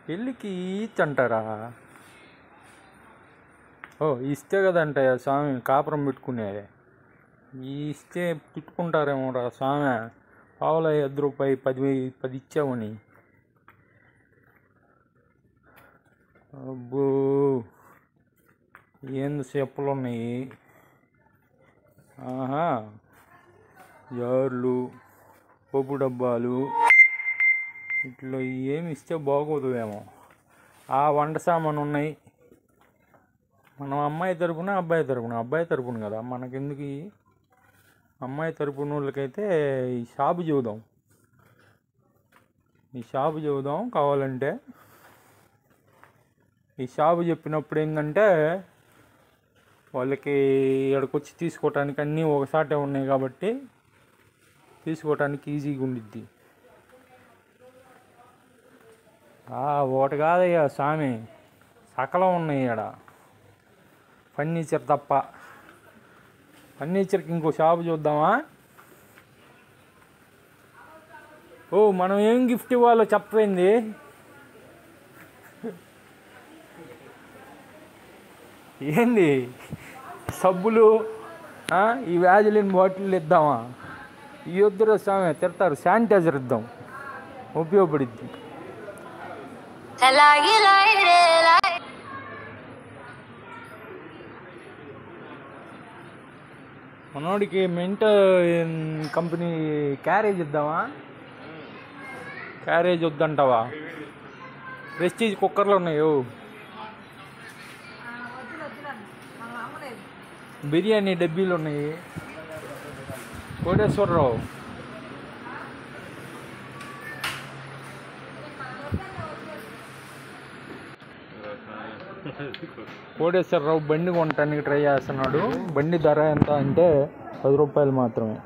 పెళ్ళికి అంటారా? ఓ ఇస్తే కదంటయ్యా స్వామి కాపురం పెట్టుకునేది. ఇస్తే తిట్టుకుంటారేమో రా స్వామి. పావుల ₹10 10 ఇచ్చావని. అబ్బో ఏంది చెప్పులు ఉన్నాయి. ఆహా, జార్లు, పప్పు డబ్బాలు, ఇట్లా ఏమి ఇస్తే బాగోదువేమో. ఆ వంట సామాను ఉన్నాయి. మనం అమ్మాయి తరపున అబ్బాయి తరపున కదా మనకెందుకు. అమ్మాయి తరపున వాళ్ళకైతే ఈ షాపు చెబుదాం కావాలంటే. ఈ షాపు చెప్పినప్పుడు ఏంటంటే వాళ్ళకి ఇక్కడికి వచ్చి తీసుకోవటానికి అన్నీ ఒకసాటే ఉన్నాయి కాబట్టి తీసుకోవటానికి ఈజీగా ఉండిద్ది. ఒకటి కాదయ్యా స్వామి, సకలం ఉన్నాయి ఇక్కడ. ఫర్నిచర్ తప్ప. ఫర్నిచర్కి ఇంకో షాపు చూద్దామా? ఓ మనం ఏం గిఫ్ట్ ఇవ్వాలో చెప్పపోయింది. ఏంది సబ్బులు, ఈ వ్యాజిలిన్ బాటిల్ ఇద్దామా? ఈ వద్దురా స్వామి తిడతారు. శానిటైజర్ ఇద్దాం, ఉపయోగపడిద్ది. మనోడికి మెంట్ కంపెనీ క్యారేజ్ ఇద్దామా? క్యారేజ్ వద్దంటావా? ప్రెస్టీజ్ కుక్కర్లు ఉన్నాయో. బిర్యానీ డబ్బీలు ఉన్నాయి. కోటేశ్వరరావు బండి కొనటానికి ట్రై చేస్తున్నాడు. బండి ధర ఎంత అంటే ₹10 మాత్రమే.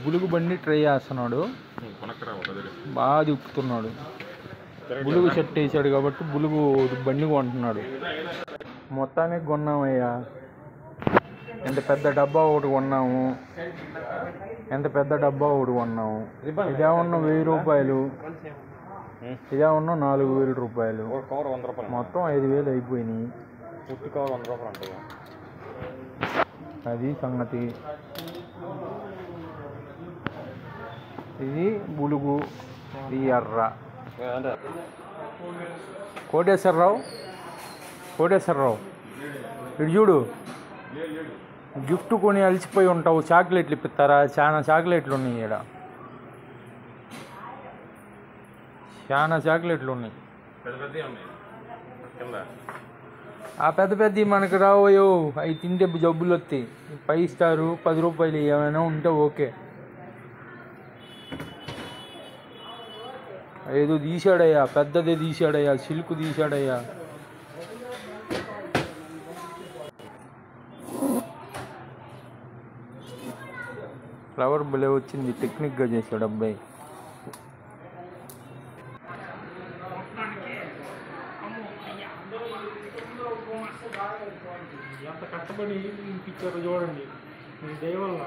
బులుగు బండి ట్రై చేస్తున్నాడు. బాగా తిప్పుతున్నాడు. బులుగు షర్ట్ వేసాడు కాబట్టి బులుగు బండి కొంటున్నాడు. మొత్తానికి కొన్నామయ్యా. ఎంత పెద్ద డబ్బా ఒకటి కొన్నాము. ఇదేమన్నా ₹1000, ఇదేమన్నా ₹4000. మొత్తం 5000 అయిపోయినాయి. అది సంగతి. ఇది బులుగు, ఈ ఎర్ర. కోటేశ్వరరావు ఇటు చూడు. గిఫ్ట్ కొని అలసిపోయి ఉంటావు. చాక్లెట్లు ఇప్పిస్తారా? చాలా చాక్లెట్లు ఉన్నాయి ఇక్కడ. చాలా చాక్లెట్లు ఉన్నాయి. ఆ పెద్ద మనకు రావో. అవి తింటే జబ్బులు వస్తాయి. 5 స్టారు ₹10 ఏమైనా ఉంటే ఓకే. ఏదో తీసాడయ్యా, పెద్దదే తీసాడయ్యా, సిల్క్ తీసాడయ్యా. ఫ్లవర్ భలే వచ్చింది. టెక్నిక్గా చేశాడు అబ్బాయి. ఎంత కష్టపడి పిక్చర్ చూడండి. మీ దయ వల్ల